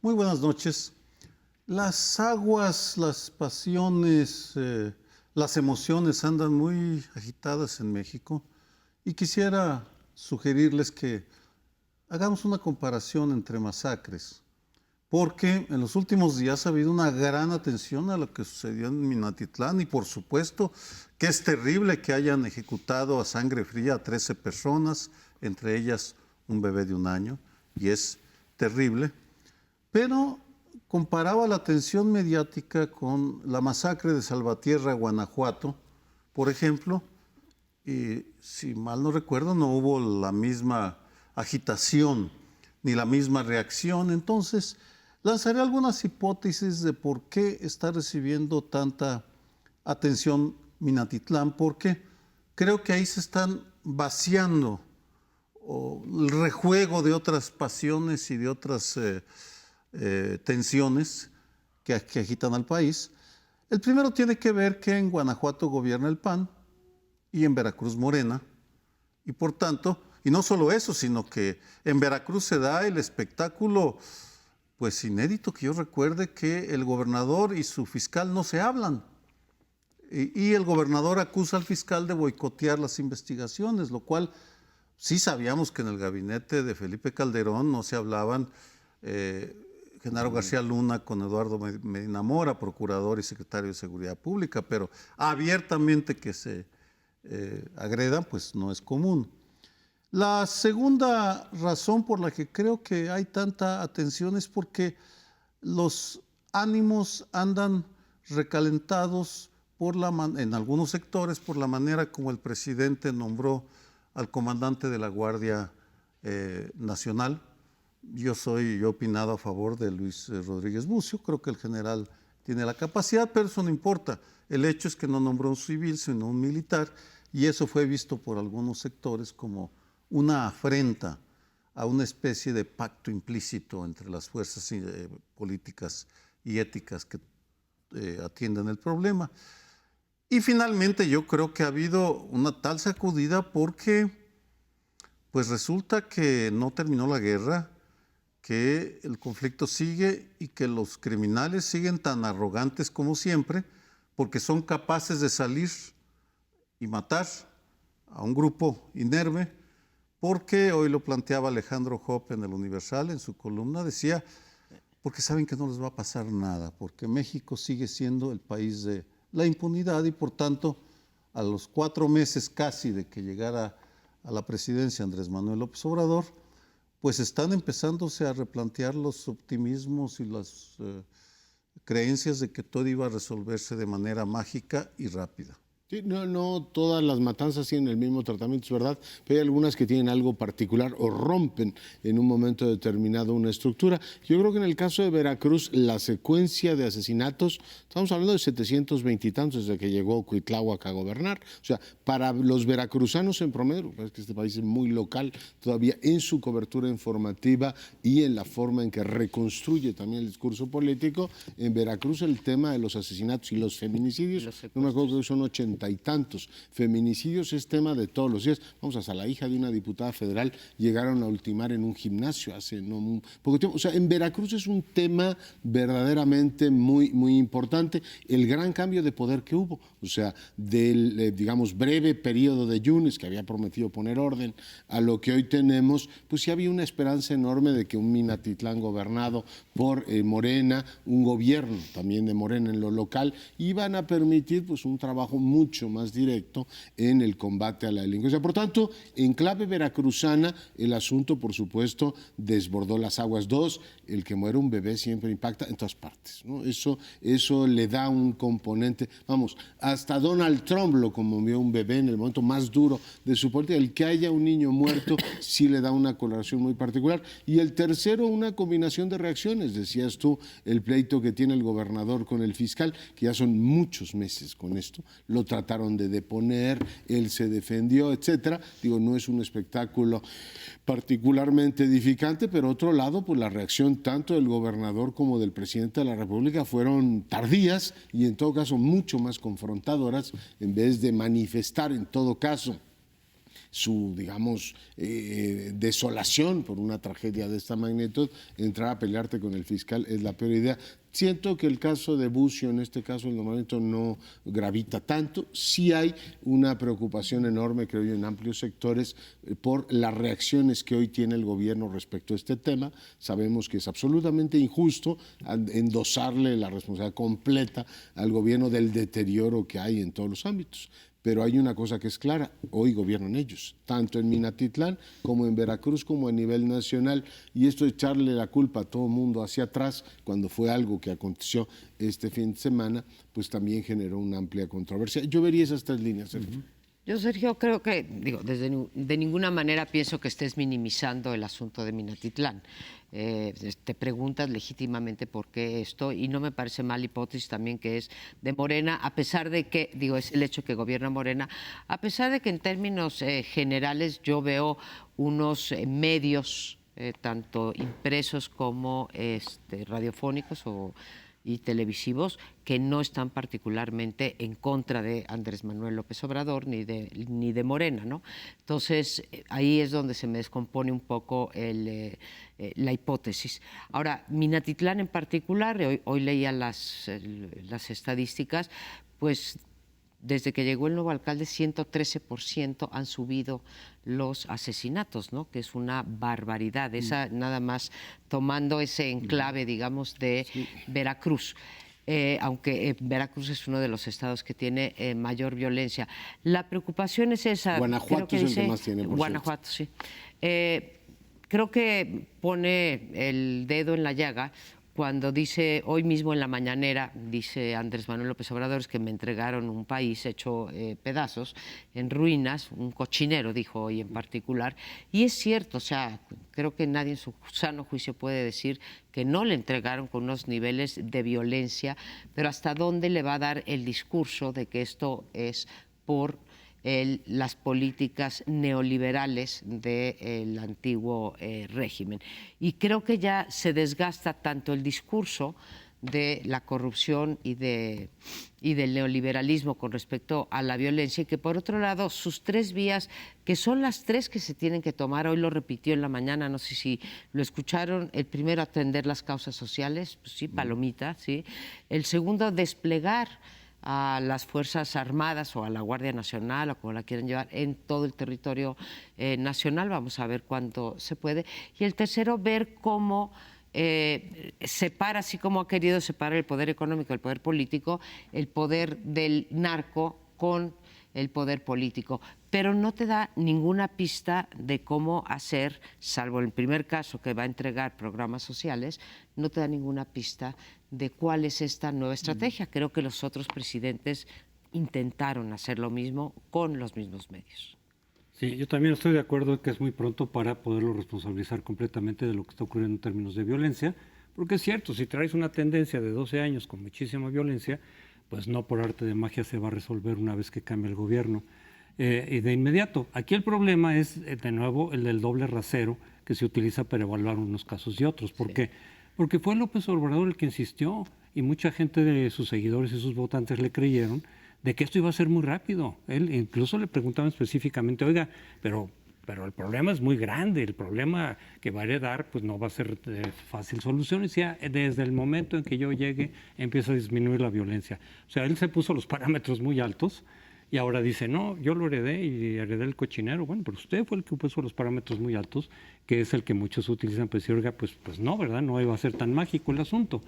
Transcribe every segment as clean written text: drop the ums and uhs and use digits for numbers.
Muy buenas noches. Las aguas, las pasiones, las emociones andan muy agitadas en México y quisiera sugerirles que hagamos una comparación entre masacres, porque en los últimos días ha habido una gran atención a lo que sucedió en Minatitlán y por supuesto que es terrible que hayan ejecutado a sangre fría a 13 personas, entre ellas un bebé de 1 año, y es terrible. Pero comparaba la atención mediática con la masacre de Salvatierra, Guanajuato, por ejemplo, y si mal no recuerdo, no hubo la misma agitación ni la misma reacción. Entonces, lanzaré algunas hipótesis de por qué está recibiendo tanta atención Minatitlán, porque creo que ahí se están vaciando el rejuego de otras pasiones y de otras tensiones que agitan al país. El primero tiene que ver que en Guanajuato gobierna el PAN y en Veracruz Morena, y por tanto, y no solo eso, sino que en Veracruz se da el espectáculo, pues inédito que yo recuerde, que el gobernador y su fiscal no se hablan. Y el gobernador acusa al fiscal de boicotear las investigaciones, lo cual sí sabíamos que en el gabinete de Felipe Calderón no se hablaban Genaro García Luna con Eduardo Medina Mora, procurador y secretario de Seguridad Pública, pero abiertamente que se agredan, pues no es común. La segunda razón por la que creo que hay tanta atención es porque los ánimos andan recalentados en algunos sectores por la manera como el presidente nombró al comandante de la Guardia Nacional. Yo he opinado a favor de Luis Rodríguez Bucio, creo que el general tiene la capacidad, pero eso no importa. El hecho es que no nombró un civil, sino un militar, y eso fue visto por algunos sectores como una afrenta a una especie de pacto implícito entre las fuerzas políticas y éticas que atienden el problema. Y finalmente yo creo que ha habido una tal sacudida porque pues resulta que no terminó la guerra, que el conflicto sigue y que los criminales siguen tan arrogantes como siempre porque son capaces de salir y matar a un grupo inerme, porque hoy lo planteaba Alejandro Hoppe en el Universal, en su columna, decía, porque saben que no les va a pasar nada, porque México sigue siendo el país de la impunidad y por tanto a los 4 meses casi de que llegara a la presidencia Andrés Manuel López Obrador, pues están empezándose a replantear los optimismos y las creencias de que todo iba a resolverse de manera mágica y rápida. Sí, no todas las matanzas tienen el mismo tratamiento, es verdad, pero hay algunas que tienen algo particular o rompen en un momento determinado una estructura. Yo creo que en el caso de Veracruz, la secuencia de asesinatos, estamos hablando de 720 y tantos desde que llegó Cuitláhuac a gobernar. O sea, para los veracruzanos en promedio, es que este país es muy local todavía en su cobertura informativa y en la forma en que reconstruye también el discurso político. En Veracruz el tema de los asesinatos y los feminicidios, no me acuerdo que son 80 y tantos feminicidios, es tema de todos los días. Vamos, hasta la hija de una diputada federal llegaron a ultimar en un gimnasio hace no un poco tiempo. O sea, en Veracruz es un tema verdaderamente muy importante. El gran cambio de poder que hubo, o sea, del, digamos, breve periodo de Yunes, que había prometido poner orden, a lo que hoy tenemos, pues sí había una esperanza enorme de que un Minatitlán gobernado por Morena, un gobierno también de Morena en lo local, iban a permitir pues un trabajo mucho más directo en el combate a la delincuencia. Por tanto, en clave veracruzana, el asunto, por supuesto, desbordó las aguas. 2, el que muere un bebé siempre impacta en todas partes, ¿no? Eso le da un componente, vamos, hasta Donald Trump lo conmovió un bebé en el momento más duro de su política. El que haya un niño muerto sí le da una coloración muy particular. Y el tercero, una combinación de reacciones. Decías tú, el pleito que tiene el gobernador con el fiscal, que ya son muchos meses con esto, lo trataron de deponer, él se defendió, etcétera. Digo, no es un espectáculo particularmente edificante, pero otro lado, pues la reacción tanto del gobernador como del presidente de la República fueron tardías y en todo caso mucho más confrontadoras, en vez de manifestar en todo caso su digamos, desolación por una tragedia de esta magnitud, entrar a pelearte con el fiscal es la peor idea. Siento que el caso de Bucio, en este caso, en el momento no gravita tanto. Sí hay una preocupación enorme, creo yo, en amplios sectores por las reacciones que hoy tiene el gobierno respecto a este tema. Sabemos que es absolutamente injusto endosarle la responsabilidad completa al gobierno del deterioro que hay en todos los ámbitos. Pero hay una cosa que es clara, hoy gobiernan ellos, tanto en Minatitlán como en Veracruz, como a nivel nacional, y esto de echarle la culpa a todo el mundo hacia atrás, cuando fue algo que aconteció este fin de semana, pues también generó una amplia controversia. Yo vería esas tres líneas, Sergio. Yo, Sergio, creo que, de ninguna manera pienso que estés minimizando el asunto de Minatitlán. Te preguntas legítimamente por qué esto, y no me parece mala hipótesis también que es de Morena, a pesar de que, es el hecho que gobierna Morena, a pesar de que en términos generales yo veo unos medios, tanto impresos como radiofónicos y televisivos, que no están particularmente en contra de Andrés Manuel López Obrador ni de Morena, ¿no? Entonces, ahí es donde se me descompone un poco la hipótesis. Ahora, Minatitlán en particular, hoy leía las estadísticas, pues desde que llegó el nuevo alcalde, 113% han subido los asesinatos, ¿no? Que es una barbaridad. Esa nada más tomando ese enclave, digamos, de Veracruz. Aunque Veracruz es uno de los estados que tiene mayor violencia. La preocupación es esa. Guanajuato es el que más tiene, por Guanajuato, sí. Creo que pone el dedo en la llaga cuando dice, hoy mismo en la mañanera, dice Andrés Manuel López Obrador, es que me entregaron un país hecho pedazos, en ruinas, un cochinero, dijo hoy en particular, y es cierto, o sea, creo que nadie en su sano juicio puede decir que no le entregaron con unos niveles de violencia, pero hasta dónde le va a dar el discurso de que esto es por las políticas neoliberales del antiguo régimen. Y creo que ya se desgasta tanto el discurso de la corrupción y del neoliberalismo con respecto a la violencia, y que por otro lado sus tres vías, que son las tres que se tienen que tomar, hoy lo repitió en la mañana, no sé si lo escucharon, el primero, atender las causas sociales, pues sí, palomita, sí. El segundo, desplegar a las Fuerzas Armadas o a la Guardia Nacional, o como la quieren llevar, en todo el territorio nacional. Vamos a ver cuánto se puede. Y el tercero, ver cómo separa, así como ha querido separar el poder económico, el poder político, el poder del narco con el poder político, pero no te da ninguna pista de cómo hacer, salvo el primer caso que va a entregar programas sociales, no te da ninguna pista de cuál es esta nueva estrategia. Creo que los otros presidentes intentaron hacer lo mismo con los mismos medios. Sí, yo también estoy de acuerdo en que es muy pronto para poderlo responsabilizar completamente de lo que está ocurriendo en términos de violencia, porque es cierto, si traes una tendencia de 12 años con muchísima violencia, pues no por arte de magia se va a resolver una vez que cambie el gobierno y de inmediato. Aquí el problema es, de nuevo, el del doble rasero que se utiliza para evaluar unos casos y otros. ¿Por qué? Porque fue López Obrador el que insistió, y mucha gente de sus seguidores y sus votantes le creyeron, de que esto iba a ser muy rápido. Él incluso le preguntaban específicamente, oiga, pero el problema es muy grande, el problema que va a heredar pues no va a ser de fácil solución. Y decía, desde el momento en que yo llegue empieza a disminuir la violencia. O sea, él se puso los parámetros muy altos y ahora dice, no, yo lo heredé y heredé el cochinero. Bueno, pero usted fue el que puso los parámetros muy altos, que es el que muchos utilizan para decir, oiga, pues no, ¿verdad? No iba a ser tan mágico el asunto.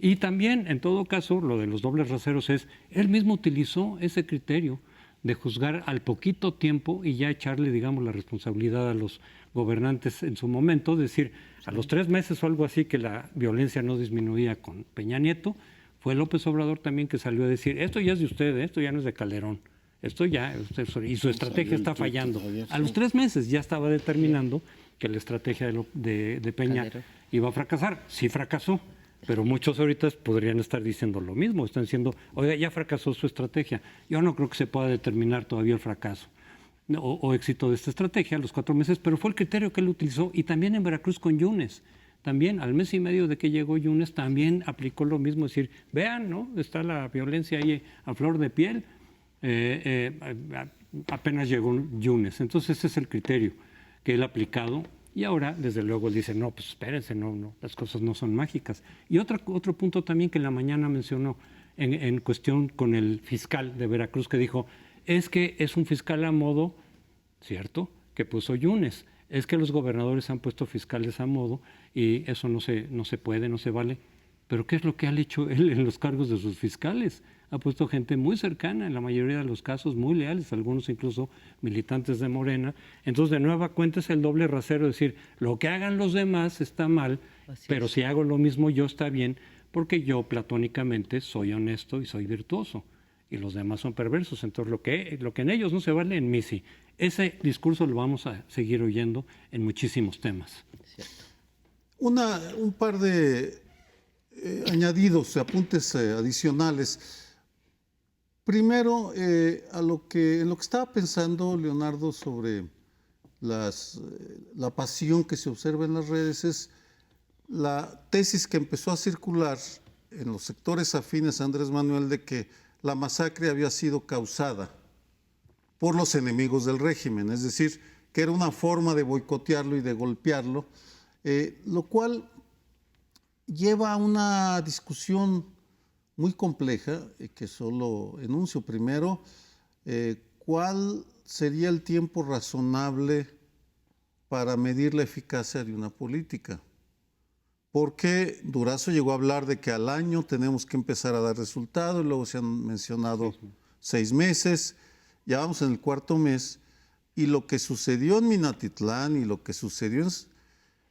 Y también, en todo caso, lo de los dobles raseros es, él mismo utilizó ese criterio de juzgar al poquito tiempo y ya echarle, digamos, la responsabilidad a los gobernantes en su momento, es decir, a los 3 meses o algo así que la violencia no disminuía con Peña Nieto, fue López Obrador también que salió a decir, esto ya es de usted, esto ya no es de Calderón, esto ya, y su estrategia está fallando. A los 3 meses ya estaba determinando que la estrategia de Peña iba a fracasar, sí fracasó. Pero muchos ahorita podrían estar diciendo lo mismo, están diciendo, oiga, ya fracasó su estrategia. Yo no creo que se pueda determinar todavía el fracaso o éxito de esta estrategia a los 4 meses, pero fue el criterio que él utilizó, y también en Veracruz con Yunes. También al mes y medio de que llegó Yunes también aplicó lo mismo, es decir, vean, ¿no? Está la violencia ahí a flor de piel. apenas llegó Yunes. Entonces ese es el criterio que él ha aplicado. Y ahora, desde luego, él dice, no, pues espérense, no, las cosas no son mágicas. Y otro punto también que en la mañana mencionó en cuestión con el fiscal de Veracruz, que dijo, es que es un fiscal a modo, ¿cierto?, que puso Yunes. Es que los gobernadores han puesto fiscales a modo y eso no se puede, no se vale. Pero ¿qué es lo que ha hecho él en los cargos de sus fiscales? Ha puesto gente muy cercana, en la mayoría de los casos muy leales, algunos incluso militantes de Morena. Entonces, de nueva cuenta es el doble rasero, decir, lo que hagan los demás está mal, pero si hago lo mismo yo está bien, porque yo platónicamente soy honesto y soy virtuoso, y los demás son perversos. Entonces, lo que en ellos no se vale, en mí sí. Ese discurso lo vamos a seguir oyendo en muchísimos temas. Un par de añadidos, apuntes adicionales. Primero, en lo que estaba pensando Leonardo sobre la pasión que se observa en las redes, es la tesis que empezó a circular en los sectores afines a Andrés Manuel de que la masacre había sido causada por los enemigos del régimen, es decir, que era una forma de boicotearlo y de golpearlo, lo cual lleva a una discusión muy compleja, que solo enuncio. Primero, ¿cuál sería el tiempo razonable para medir la eficacia de una política? Porque Durazo llegó a hablar de que al año tenemos que empezar a dar resultados, luego se han mencionado 6 meses, ya vamos en el 4.º mes, y lo que sucedió en Minatitlán y lo que sucedió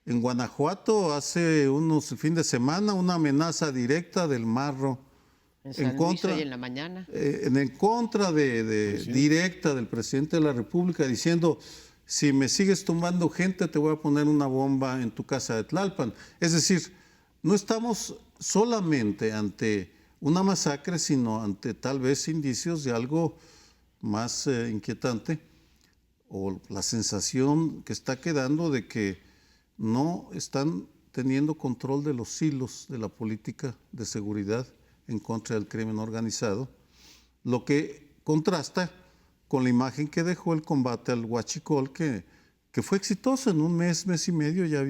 en Guanajuato hace el fin de semana, una amenaza directa del Marro En contra, hoy en la mañana. En contra directa del presidente de la República, diciendo, si me sigues tumbando gente, te voy a poner una bomba en tu casa de Tlalpan. Es decir, no estamos solamente ante una masacre, sino ante tal vez indicios de algo más inquietante, o la sensación que está quedando de que no están teniendo control de los hilos de la política de seguridad en contra del crimen organizado, lo que contrasta con la imagen que dejó el combate al huachicol, que fue exitoso en un mes y medio, ya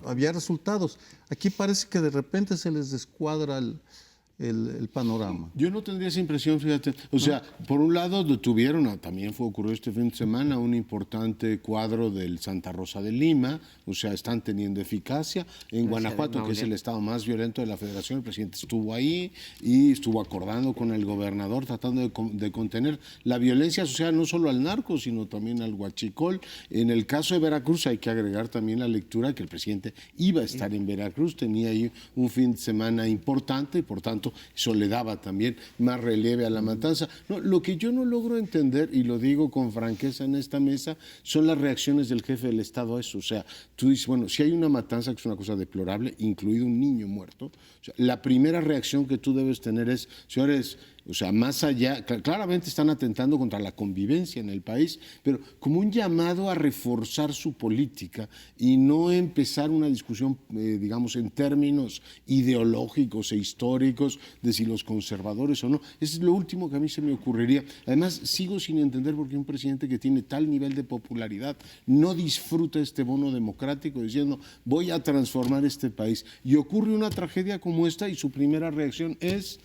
había resultados. Aquí parece que de repente se les descuadra el panorama. Yo no tendría esa impresión, fíjate. O sea, por un lado detuvieron, también ocurrió este fin de semana, un importante cuadro del Santa Rosa de Lima, o sea, están teniendo eficacia. En Guanajuato, que es el estado más violento de la Federación, el presidente estuvo ahí y estuvo acordando con el gobernador, tratando de contener la violencia asociada no solo al narco, sino también al huachicol. En el caso de Veracruz hay que agregar también la lectura que el presidente iba a estar en Veracruz, tenía ahí un fin de semana importante y por tanto eso le daba también más relieve a la matanza. No, lo que yo no logro entender, y lo digo con franqueza en esta mesa, son las reacciones del jefe del Estado a eso. O sea, tú dices, bueno, si hay una matanza que es una cosa deplorable, incluido un niño muerto, o sea, la primera reacción que tú debes tener es, señores, o sea, más allá, claramente están atentando contra la convivencia en el país, pero como un llamado a reforzar su política y no empezar una discusión, digamos, en términos ideológicos e históricos de si los conservadores o no. Eso es lo último que a mí se me ocurriría. Además, sigo sin entender por qué un presidente que tiene tal nivel de popularidad no disfruta este bono democrático diciendo, voy a transformar este país. Y ocurre una tragedia como esta y su primera reacción es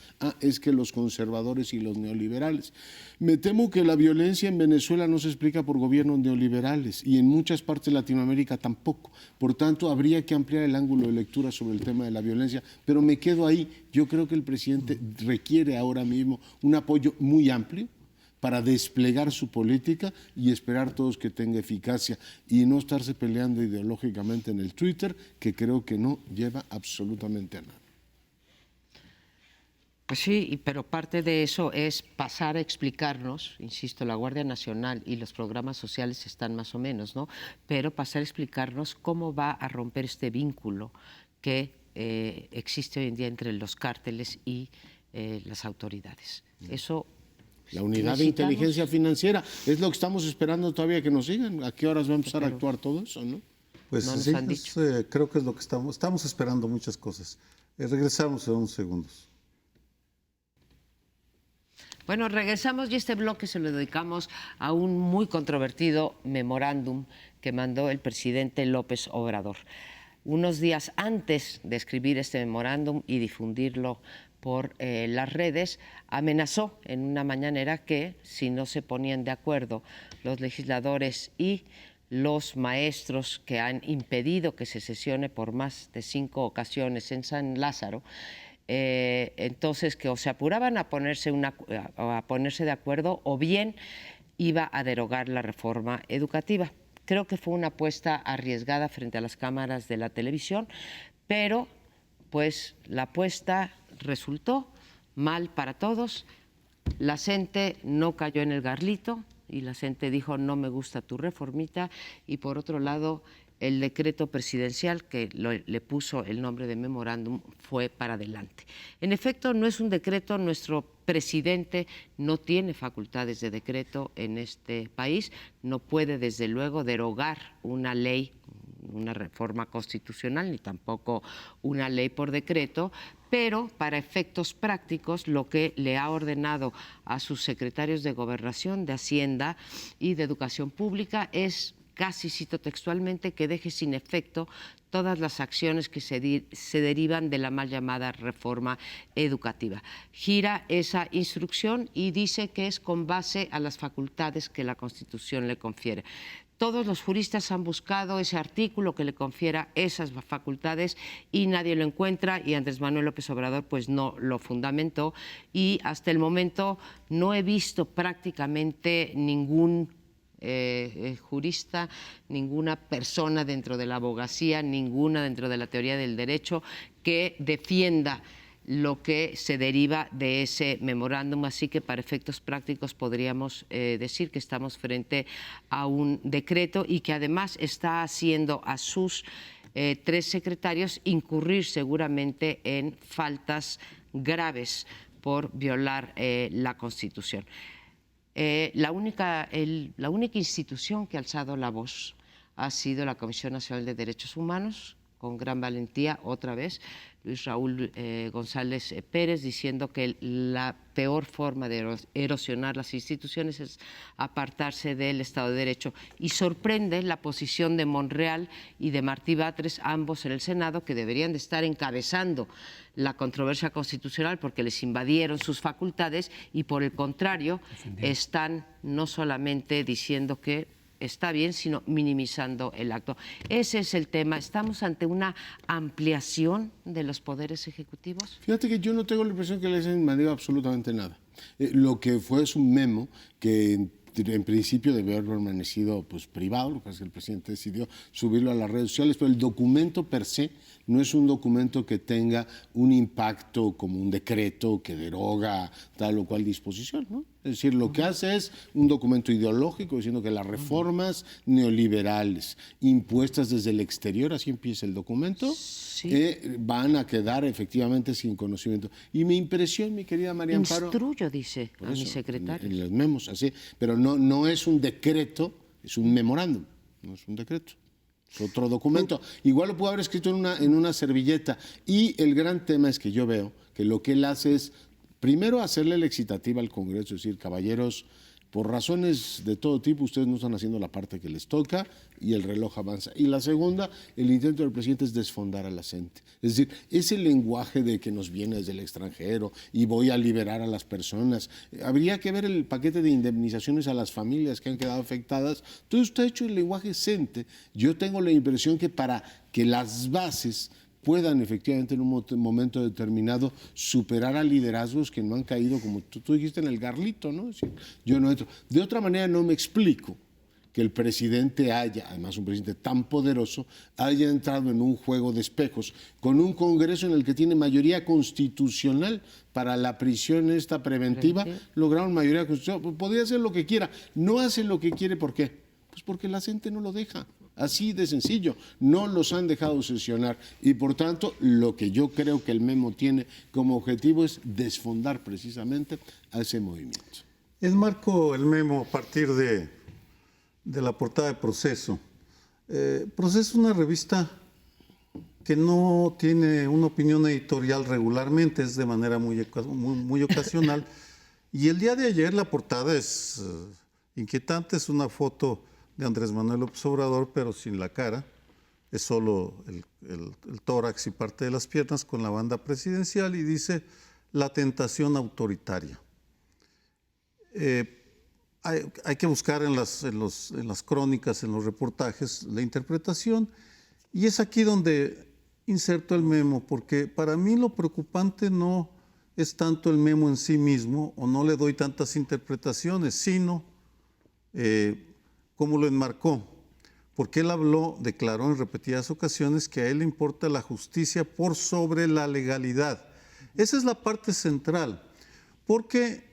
que los conservadores y los neoliberales. Me temo que la violencia en Venezuela no se explica por gobiernos neoliberales y en muchas partes de Latinoamérica tampoco. Por tanto, habría que ampliar el ángulo de lectura sobre el tema de la violencia, pero me quedo ahí. Yo creo que el presidente requiere ahora mismo un apoyo muy amplio para desplegar su política y esperar todos que tenga eficacia y no estarse peleando ideológicamente en el Twitter, que creo que no lleva absolutamente a nada. Pues sí, pero parte de eso es pasar a explicarnos, insisto, la Guardia Nacional y los programas sociales están más o menos, ¿no? Pero pasar a explicarnos cómo va a romper este vínculo que existe hoy en día entre los cárteles y las autoridades. Eso... La unidad de inteligencia financiera, es lo que estamos esperando todavía que nos sigan. ¿A qué horas va a empezar a actuar todo eso, no? Pues no sí, nos han dicho. Creo que es lo que estamos esperando muchas cosas. Regresamos en unos segundos. Bueno, regresamos y este bloque se lo dedicamos a un muy controvertido memorándum que mandó el presidente López Obrador. Unos días antes de escribir este memorándum y difundirlo por las redes, amenazó en una mañanera que si no se ponían de acuerdo los legisladores y los maestros que han impedido que se sesione por más de 5 ocasiones en San Lázaro, entonces que o se apuraban a ponerse de acuerdo o bien iba a derogar la reforma educativa. Creo que fue una apuesta arriesgada frente a las cámaras de la televisión, pero pues la apuesta resultó mal para todos. La gente no cayó en el garlito y la gente dijo no me gusta tu reformita, y por otro lado el decreto presidencial que le puso el nombre de memorándum fue para adelante. En efecto, no es un decreto, nuestro presidente no tiene facultades de decreto en este país, no puede desde luego derogar una ley, una reforma constitucional, ni tampoco una ley por decreto, pero para efectos prácticos lo que le ha ordenado a sus secretarios de Gobernación, de Hacienda y de Educación Pública es, casi cito textualmente, que deje sin efecto todas las acciones que se derivan de la mal llamada reforma educativa. Gira esa instrucción y dice que es con base a las facultades que la Constitución le confiere. Todos los juristas han buscado ese artículo que le confiera esas facultades y nadie lo encuentra, y Andrés Manuel López Obrador pues no lo fundamentó, y hasta el momento no he visto prácticamente ningún jurista, ninguna persona dentro de la abogacía, ninguna dentro de la teoría del derecho que defienda lo que se deriva de ese memorándum, así que para efectos prácticos podríamos decir que estamos frente a un decreto y que además está haciendo a sus 3 secretarios incurrir seguramente en faltas graves por violar la Constitución. La única institución que ha alzado la voz ha sido la Comisión Nacional de Derechos Humanos, con gran valentía, otra vez, Luis Raúl González Pérez, diciendo que la peor forma de erosionar las instituciones es apartarse del Estado de Derecho. Y sorprende la posición de Monreal y de Martí Batres, ambos en el Senado, que deberían de estar encabezando la controversia constitucional porque les invadieron sus facultades y, por el contrario, están no solamente diciendo que está bien, sino minimizando el acto. Ese es el tema. ¿Estamos ante una ampliación de los poderes ejecutivos? Fíjate que yo no tengo la impresión que les hayan invadido absolutamente nada. Lo que fue es un memo que en principio debió haber permanecido pues, privado, lo que pasa es que el presidente decidió subirlo a las redes sociales, pero el documento per se no es un documento que tenga un impacto como un decreto que deroga tal o cual disposición, ¿no? Es decir, lo que hace es un documento ideológico diciendo que las reformas neoliberales impuestas desde el exterior, así empieza el documento, sí, van a quedar efectivamente sin conocimiento. Y me impresiona, mi querida María Amparo. Instruyo, dice a mi secretario. En los memos, así, pero no es un decreto, es un memorándum, no es un decreto. Es otro documento. Igual lo pudo haber escrito en una servilleta. Y el gran tema es que yo veo que lo que él hace es, primero, hacerle la excitativa al Congreso, es decir, caballeros, por razones de todo tipo, ustedes no están haciendo la parte que les toca y el reloj avanza. Y la segunda, el intento del presidente es desfondar a la gente. Es decir, ese lenguaje de que nos viene desde el extranjero y voy a liberar a las personas. Habría que ver el paquete de indemnizaciones a las familias que han quedado afectadas. Todo está hecho en lenguaje decente. Yo tengo la impresión que para que las bases puedan efectivamente en un momento determinado superar a liderazgos que no han caído, como tú dijiste, en el garlito, ¿no? Es decir, yo no entro. De otra manera no me explico que el presidente haya, además un presidente tan poderoso, haya entrado en un juego de espejos con un Congreso en el que tiene mayoría constitucional para la prisión esta preventiva, lograron mayoría constitucional. Podría hacer lo que quiera, no hace lo que quiere, ¿por qué? Pues porque la gente no lo deja. Así de sencillo, no los han dejado sesionar y por tanto lo que yo creo que el memo tiene como objetivo es desfondar precisamente a ese movimiento. Enmarco el memo a partir de la portada de Proceso. Proceso es una revista que no tiene una opinión editorial regularmente, es de manera muy ocasional Y el día de ayer la portada es inquietante, es una foto de Andrés Manuel López Obrador, pero sin la cara, es solo el tórax y parte de las piernas con la banda presidencial y dice la tentación autoritaria. Hay que buscar en las crónicas, en los reportajes, la interpretación, y es aquí donde inserto el memo, porque para mí lo preocupante no es tanto el memo en sí mismo, o no le doy tantas interpretaciones, sino cómo lo enmarcó. Porque él declaró en repetidas ocasiones que a él le importa la justicia por sobre la legalidad. Esa es la parte central, porque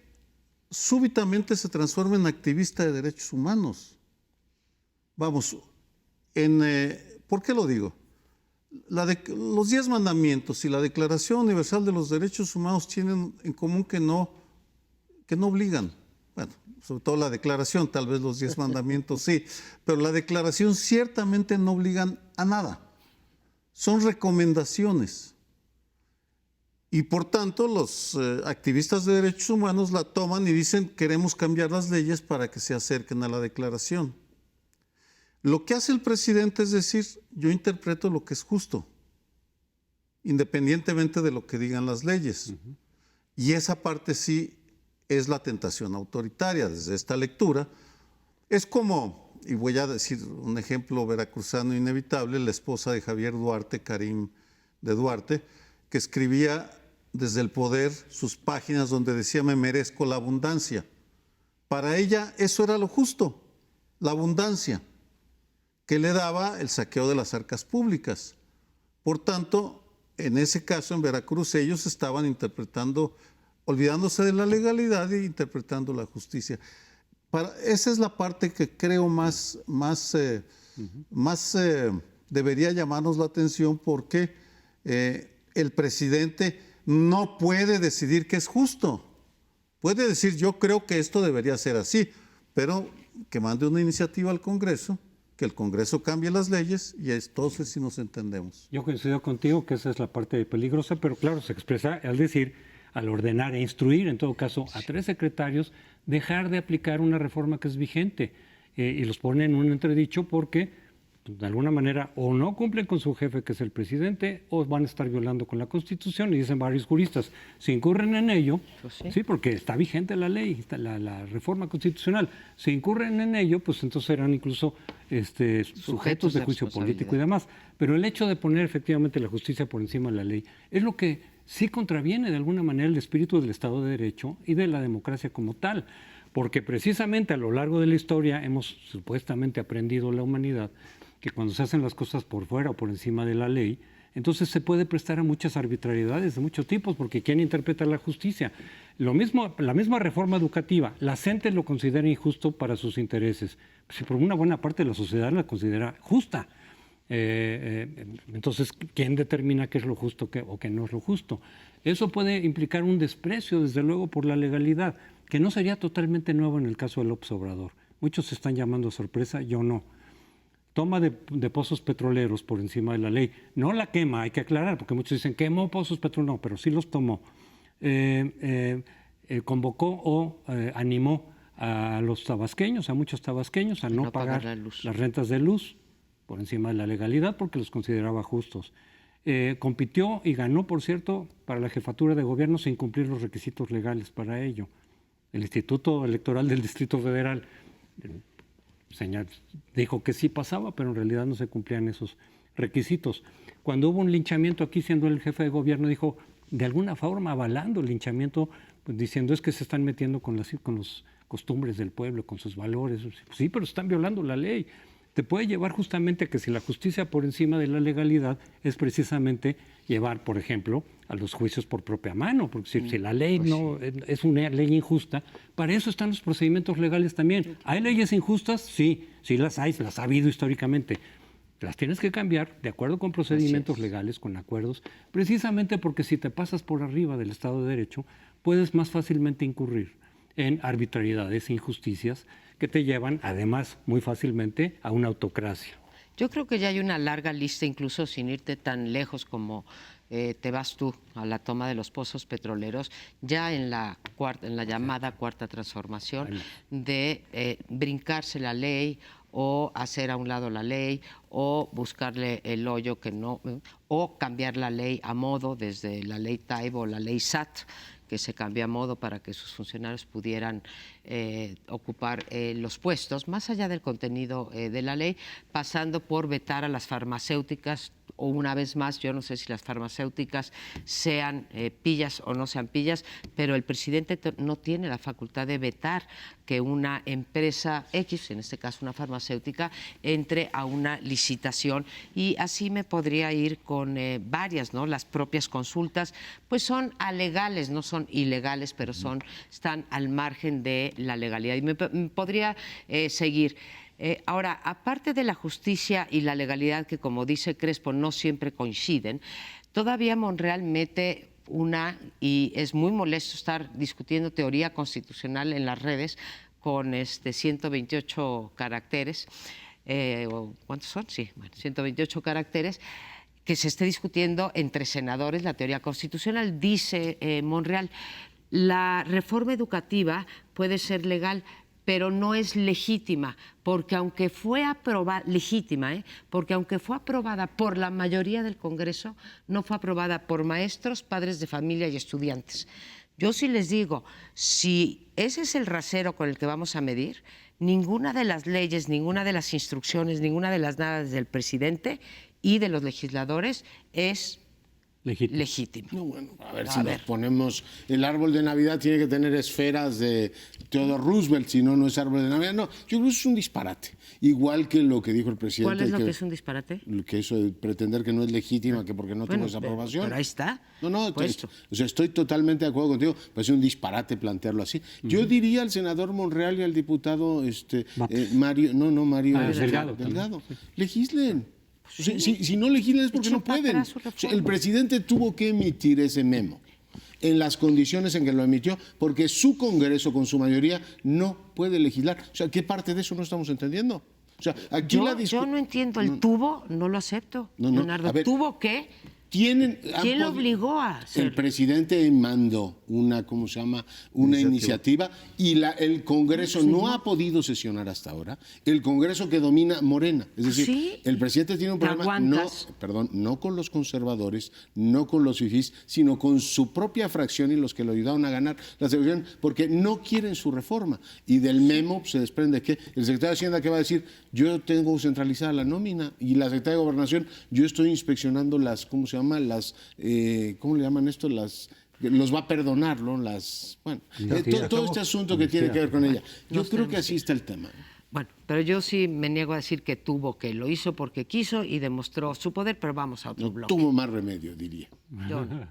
súbitamente se transforma en activista de derechos humanos. Vamos, ¿por qué lo digo? Los 10 mandamientos y la Declaración Universal de los Derechos Humanos tienen en común que no obligan. Bueno, sobre todo la declaración, tal vez los 10 mandamientos sí, pero la declaración ciertamente no obligan a nada. Son recomendaciones. Y por tanto, los activistas de derechos humanos la toman y dicen queremos cambiar las leyes para que se acerquen a la declaración. Lo que hace el presidente es decir, yo interpreto lo que es justo, independientemente de lo que digan las leyes. Y esa parte sí es la tentación autoritaria desde esta lectura. Es como, y voy a decir un ejemplo veracruzano inevitable, la esposa de Javier Duarte, Karim de Duarte, que escribía desde el poder sus páginas donde decía me merezco la abundancia. Para ella eso era lo justo, la abundancia, que le daba el saqueo de las arcas públicas. Por tanto, en ese caso en Veracruz ellos estaban interpretando, olvidándose de la legalidad e interpretando la justicia. Esa es la parte que creo más debería llamarnos la atención, porque el presidente no puede decidir que es justo. Puede decir yo creo que esto debería ser así, pero que mande una iniciativa al Congreso, que el Congreso cambie las leyes y entonces sí nos entendemos. Yo coincido contigo que esa es la parte peligrosa, pero claro, se expresa al decir, al ordenar e instruir, en todo caso, a 3 secretarios, dejar de aplicar una reforma que es vigente. Y los pone en un entredicho porque, de alguna manera, o no cumplen con su jefe, que es el presidente, o van a estar violando con la Constitución. Y dicen varios juristas, si incurren en ello, pues sí, porque está vigente la ley, la reforma constitucional, si incurren en ello, pues entonces serán incluso sujetos de juicio político y demás. Pero el hecho de poner efectivamente la justicia por encima de la ley es lo que sí contraviene de alguna manera el espíritu del Estado de Derecho y de la democracia como tal, porque precisamente a lo largo de la historia hemos supuestamente aprendido la humanidad que cuando se hacen las cosas por fuera o por encima de la ley, entonces se puede prestar a muchas arbitrariedades de muchos tipos, porque ¿quién interpreta la justicia? Lo mismo, la misma reforma educativa, la gente lo considera injusto para sus intereses, si por una buena parte de la sociedad la considera justa. Entonces, ¿quién determina qué es lo justo o qué no es lo justo? Eso puede implicar un desprecio, desde luego, por la legalidad, que no sería totalmente nuevo en el caso de López Obrador. Muchos se están llamando sorpresa, yo no. Toma de pozos petroleros por encima de la ley. No la quema, hay que aclarar, porque muchos dicen quemó pozos petroleros, no, pero sí los tomó. Convocó o animó a los tabasqueños, a muchos tabasqueños, a no pagar las rentas de luz por encima de la legalidad porque los consideraba justos. Compitió y ganó, por cierto, para la jefatura de gobierno sin cumplir los requisitos legales para ello. El Instituto Electoral del Distrito Federal dijo que sí pasaba, pero en realidad no se cumplían esos requisitos. Cuando hubo un linchamiento aquí, siendo el jefe de gobierno, dijo, de alguna forma avalando el linchamiento, pues, diciendo es que se están metiendo con las costumbres del pueblo, con sus valores. Sí, pero están violando la ley. Te puede llevar justamente a que si la justicia por encima de la legalidad es precisamente llevar, por ejemplo, a los juicios por propia mano, porque si la ley no es una ley injusta, para eso están los procedimientos legales también. ¿Hay leyes injustas? Sí, sí las hay, las ha habido históricamente. Las tienes que cambiar de acuerdo con procedimientos legales, con acuerdos, precisamente porque si te pasas por arriba del Estado de Derecho, puedes más fácilmente incurrir en arbitrariedades e injusticias que te llevan, además, muy fácilmente a una autocracia. Yo creo que ya hay una larga lista, incluso sin irte tan lejos como te vas tú a la toma de los pozos petroleros, ya en la llamada cuarta transformación, de brincarse la ley o hacer a un lado la ley o buscarle el hoyo que no, o cambiar la ley a modo, desde la ley Taibo o la ley SAT, que se cambia a modo para que sus funcionarios pudieran ocupar los puestos, más allá del contenido de la ley, pasando por vetar a las farmacéuticas, o una vez más, yo no sé si las farmacéuticas sean pillas o no sean pillas, pero el presidente no tiene la facultad de vetar que una empresa X, en este caso una farmacéutica, entre a una licitación, y así me podría ir con varias, ¿no? Las propias consultas, pues son alegales, no son ilegales, pero están al margen de la legalidad. Y me podría seguir. Ahora, aparte de la justicia y la legalidad, que como dice Crespo no siempre coinciden, todavía Monreal mete y es muy molesto estar discutiendo teoría constitucional en las redes con 128 caracteres, ¿cuántos son? Sí, bueno, 128 caracteres, que se esté discutiendo entre senadores la teoría constitucional. Dice Monreal, la reforma educativa puede ser legal, pero no es legítima, porque aunque fue aprobada, porque aunque fue aprobada por la mayoría del Congreso, no fue aprobada por maestros, padres de familia y estudiantes. Yo sí les digo, si ese es el rasero con el que vamos a medir, ninguna de las leyes, ninguna de las instrucciones, ninguna de las nada del presidente y de los legisladores es legítima. No, bueno, a ver, nos ponemos, el árbol de Navidad tiene que tener esferas de Theodore Roosevelt, si no, no es árbol de Navidad. No, yo creo que es un disparate. Igual que lo que dijo el presidente. ¿Cuál es lo que es un disparate? Que eso de pretender que no es legítima, que porque no tuvo esa aprobación. Pero ahí está. No, o sea, estoy totalmente de acuerdo contigo. Pues es un disparate plantearlo así. Yo diría al senador Monreal y al diputado Mario Delgado. Legislen. Sí. Si no legislan es porque no pueden. O sea, el presidente tuvo que emitir ese memo en las condiciones en que lo emitió, porque su Congreso, con su mayoría, no puede legislar. O sea, ¿qué parte de eso no estamos entendiendo? O sea, aquí yo no entiendo el tubo, no lo acepto. Leonardo, ¿tuvo qué? ¿Quién lo obligó a hacer? El presidente mandó una iniciativa y el Congreso no ha podido sesionar hasta ahora. El Congreso que domina Morena. Es decir, el presidente tiene un problema no con los conservadores, no con los fifís, sino con su propia fracción y los que lo ayudaron a ganar la elección, porque no quieren su reforma. Y del memo se desprende que el secretario de Hacienda, que va a decir, yo tengo centralizada la nómina, y la secretaria de Gobernación, yo estoy inspeccionando ¿cómo le llaman esto? Los va a perdonar, ¿no? Todo este asunto que tiene que ver con ella. Yo creo que así está el tema. Bueno, pero yo sí me niego a decir que lo hizo porque quiso y demostró su poder, pero vamos a otro bloque. Tuvo más remedio, diría. Yo no.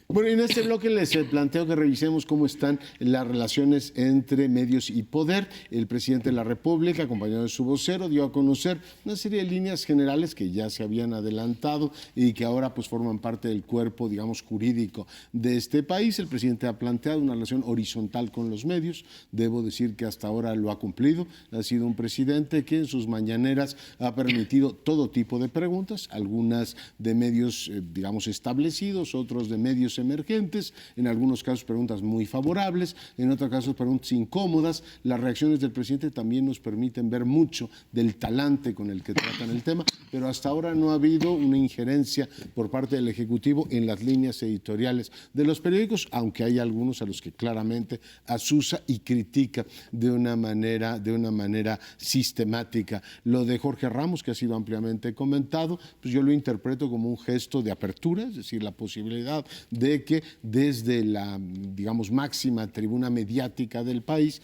Bueno, en este bloque les planteo que revisemos cómo están las relaciones entre medios y poder. El presidente de la República, acompañado de su vocero, dio a conocer una serie de líneas generales que ya se habían adelantado y que ahora pues forman parte del cuerpo, digamos, jurídico de este país. El presidente ha planteado una relación horizontal con los medios. Debo decir que hasta ahora lo ha cumplido. Ha sido un presidente que en sus mañaneras ha permitido todo tipo de preguntas, algunas de medios, digamos, establecidos, otros de medios emergentes, en algunos casos preguntas muy favorables, en otros casos preguntas incómodas. Las reacciones del presidente también nos permiten ver mucho del talante con el que tratan el tema, pero hasta ahora no ha habido una injerencia por parte del Ejecutivo en las líneas editoriales de los periódicos, aunque hay algunos a los que claramente asusa y critica de una manera sistemática. Lo de Jorge Ramos, que ha sido ampliamente comentado, pues yo lo interpreto como un gesto de apertura, es decir, la posibilidad de que desde la, digamos, máxima tribuna mediática del país,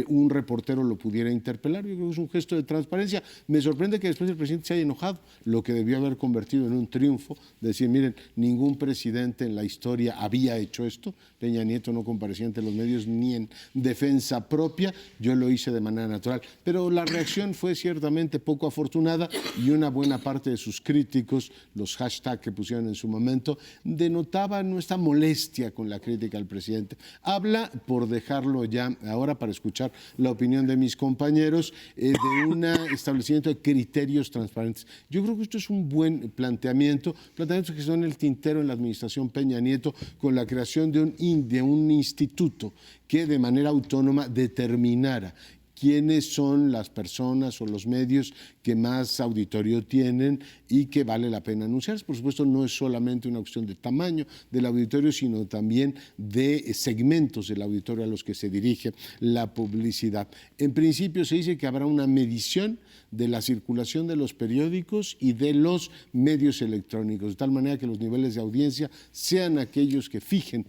un reportero lo pudiera interpelar. Yo creo que es un gesto de transparencia. Me sorprende que después el presidente se haya enojado, lo que debió haber convertido en un triunfo, decir, miren, ningún presidente en la historia había hecho esto. Peña Nieto no comparecía ante los medios ni en defensa propia, yo lo hice de manera natural. Pero la reacción fue ciertamente poco afortunada y una buena parte de sus críticos, los hashtags que pusieron en su momento, denotaban nuestra esta molestia con la crítica al presidente. Habla, por dejarlo ya ahora para escuchar la opinión de mis compañeros, de un establecimiento de criterios transparentes. Yo creo que esto es un buen planteamientos que son el tintero en la administración Peña Nieto, con la creación de un instituto que de manera autónoma determinara quiénes son las personas o los medios que más auditorio tienen y que vale la pena anunciar. Por supuesto, no es solamente una cuestión de tamaño del auditorio, sino también de segmentos del auditorio a los que se dirige la publicidad. En principio se dice que habrá una medición de la circulación de los periódicos y de los medios electrónicos, de tal manera que los niveles de audiencia sean aquellos que fijen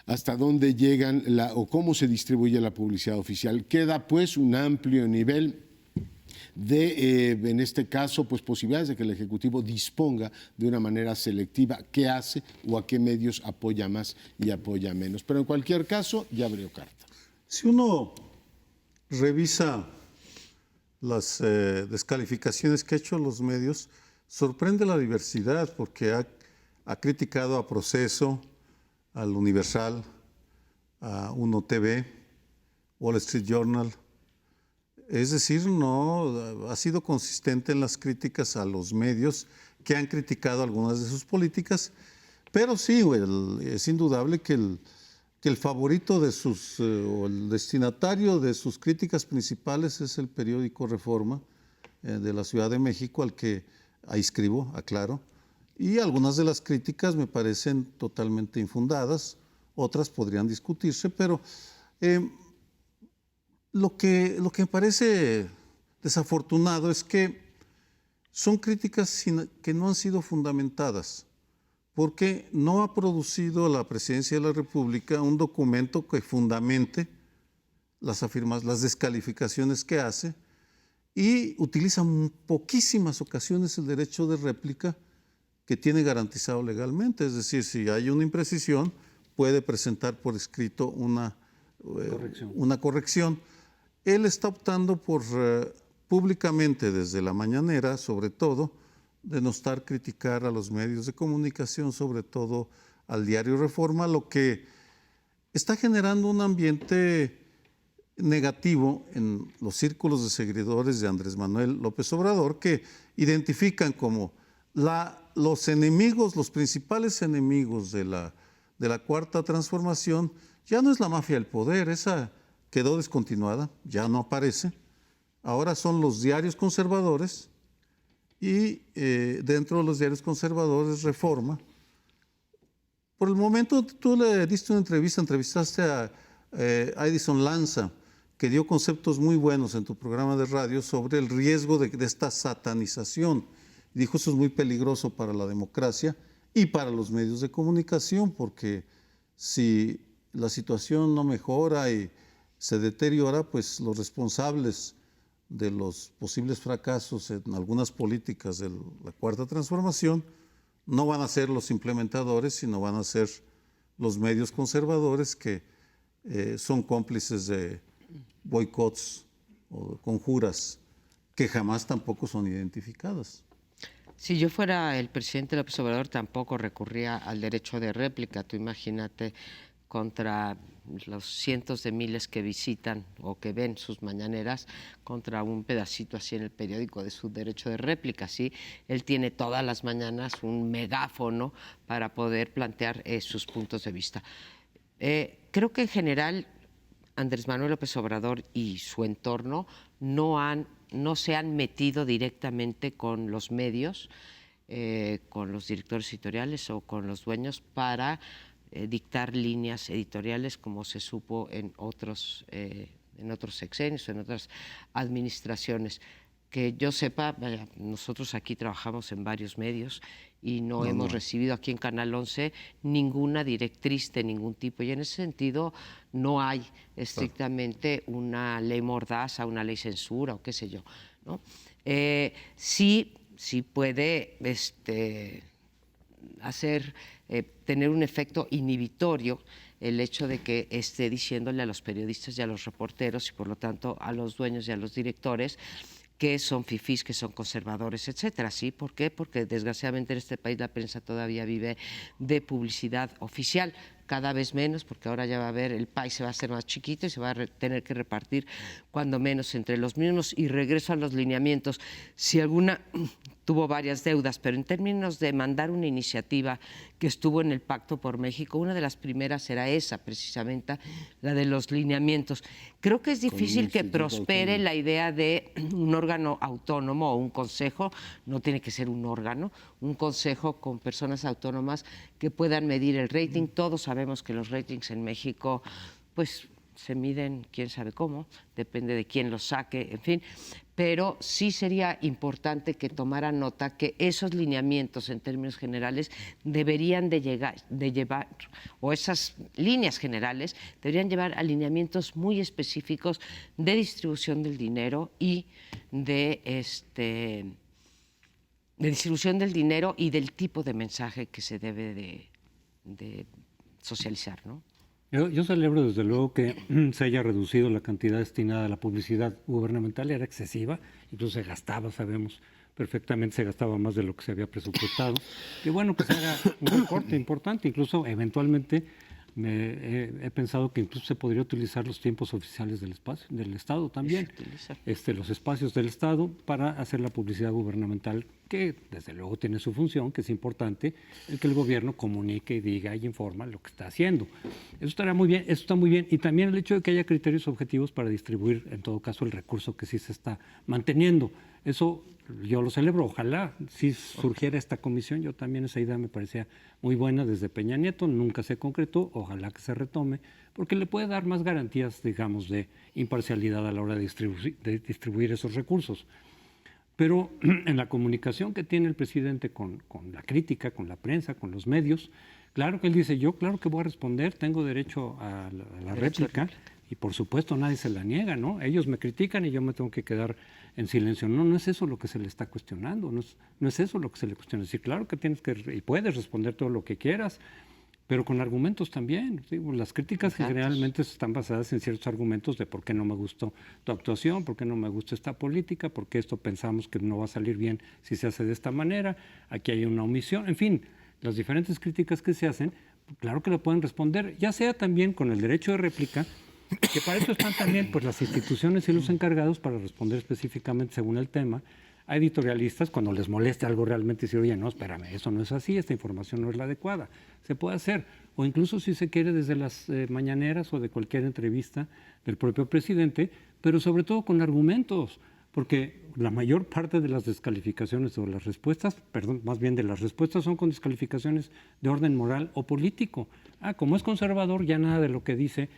hasta dónde llegan o cómo se distribuye la publicidad oficial. Queda pues un amplio nivel de, en este caso, pues posibilidades de que el Ejecutivo disponga de una manera selectiva qué hace o a qué medios apoya más y apoya menos. Pero en cualquier caso, ya abrió carta. Si uno revisa las descalificaciones que ha hecho los medios, sorprende la diversidad, porque ha criticado a Proceso, al Universal, a Uno TV, Wall Street Journal. Es decir, no ha sido consistente en las críticas a los medios que han criticado algunas de sus políticas, pero sí, es indudable que el favorito de o el destinatario de sus críticas principales es el periódico Reforma de la Ciudad de México, al que adscribo, aclaro. Y algunas de las críticas me parecen totalmente infundadas, otras podrían discutirse, pero lo que me parece desafortunado es que son críticas que no han sido fundamentadas, porque no ha producido la Presidencia de la República un documento que fundamente las descalificaciones que hace, y utiliza en poquísimas ocasiones el derecho de réplica que tiene garantizado legalmente. Es decir, si hay una imprecisión, puede presentar por escrito una corrección. Él está optando por públicamente, desde la mañanera, sobre todo, denostar, criticar a los medios de comunicación, sobre todo al diario Reforma, lo que está generando un ambiente negativo en los círculos de seguidores de Andrés Manuel López Obrador, que identifican como los enemigos, los principales enemigos de la Cuarta Transformación. Ya no es la mafia del poder, esa quedó descontinuada, ya no aparece. Ahora son los diarios conservadores y dentro de los diarios conservadores, Reforma. Por el momento tú le diste una entrevistaste a Edison Lanza, que dio conceptos muy buenos en tu programa de radio sobre el riesgo de esta satanización. Dijo, eso es muy peligroso para la democracia y para los medios de comunicación, porque si la situación no mejora y se deteriora, pues los responsables de los posibles fracasos en algunas políticas de la Cuarta Transformación no van a ser los implementadores, sino van a ser los medios conservadores que son cómplices de boicots o conjuras que jamás tampoco son identificadas. Si yo fuera el presidente López Obrador, tampoco recurría al derecho de réplica. Tú imagínate, contra los cientos de miles que visitan o que ven sus mañaneras, contra un pedacito así en el periódico de su derecho de réplica, ¿sí? Él tiene todas las mañanas un megáfono para poder plantear sus puntos de vista. Creo que en general Andrés Manuel López Obrador y su entorno no se han metido directamente con los medios, con los directores editoriales o con los dueños para dictar líneas editoriales, como se supo en otros sexenios, en otras administraciones. Que yo sepa, vaya, nosotros aquí trabajamos en varios medios y no hemos recibido aquí en Canal 11 ninguna directriz de ningún tipo, y en ese sentido no hay estrictamente una ley mordaza, una ley censura o qué sé yo, ¿no? Sí puede tener un efecto inhibitorio el hecho de que esté diciéndole a los periodistas y a los reporteros, y por lo tanto a los dueños y a los directores, que son fifís, que son conservadores, etcétera. ¿Sí? ¿Por qué? Porque desgraciadamente en este país la prensa todavía vive de publicidad oficial, cada vez menos, porque ahora ya va a haber, el país se va a hacer más chiquito y se va a tener que repartir cuando menos entre los mismos. Y regreso a los lineamientos, si alguna tuvo varias deudas, pero en términos de mandar una iniciativa que estuvo en el Pacto por México, una de las primeras era esa, precisamente, la de los lineamientos. Creo que es difícil que prospere la idea de un órgano autónomo o un consejo, no tiene que ser un órgano, un consejo con personas autónomas que puedan medir el rating. Todos sabemos que los ratings en México, pues, se miden quién sabe cómo, depende de quién los saque, en fin, pero sí sería importante que tomaran nota que esos lineamientos en términos generales deberían de llevar, o esas líneas generales deberían llevar a lineamientos muy específicos de distribución del dinero y de distribución del dinero y del tipo de mensaje que se debe de socializar, ¿no? Yo celebro desde luego que se haya reducido la cantidad destinada a la publicidad gubernamental, era excesiva, incluso se gastaba, sabemos perfectamente, se gastaba más de lo que se había presupuestado. Y bueno, que se haga un recorte importante, incluso eventualmente he pensado que incluso se podría utilizar los tiempos oficiales del Estado también, los espacios del Estado para hacer la publicidad gubernamental, que desde luego tiene su función, que es importante, el que el gobierno comunique y diga y informa lo que está haciendo. Eso estará muy bien, eso está muy bien. Y también el hecho de que haya criterios objetivos para distribuir, en todo caso, el recurso que sí se está manteniendo. Eso yo lo celebro. Ojalá si surgiera esta comisión, yo también esa idea me parecía muy buena desde Peña Nieto, nunca se concretó, ojalá que se retome, porque le puede dar más garantías, digamos, de imparcialidad a la hora de distribuir esos recursos. Pero en la comunicación que tiene el presidente con la crítica, con la prensa, con los medios, claro que él dice, yo claro que voy a responder, tengo derecho a la réplica, y por supuesto nadie se la niega, ¿no? Ellos me critican y yo me tengo que quedar en silencio. No, no es eso lo que se le está cuestionando, no es eso lo que se le cuestiona. Es decir, claro que tienes que, y puedes responder todo lo que quieras, pero con argumentos también. Digo, las críticas generalmente están basadas en ciertos argumentos de por qué no me gustó tu actuación, por qué no me gusta esta política, por qué esto pensamos que no va a salir bien si se hace de esta manera, aquí hay una omisión, en fin, las diferentes críticas que se hacen, claro que lo pueden responder, ya sea también con el derecho de réplica, que para eso están también pues, las instituciones y los encargados para responder específicamente según el tema, a editorialistas cuando les moleste algo realmente decir, oye, no, espérame, eso no es así, esta información no es la adecuada. Se puede hacer. O incluso si se quiere desde las mañaneras o de cualquier entrevista del propio presidente, pero sobre todo con argumentos, porque la mayor parte de las descalificaciones o las respuestas, perdón, más bien de las respuestas son con descalificaciones de orden moral o político. Como es conservador, ya nada de lo que dice.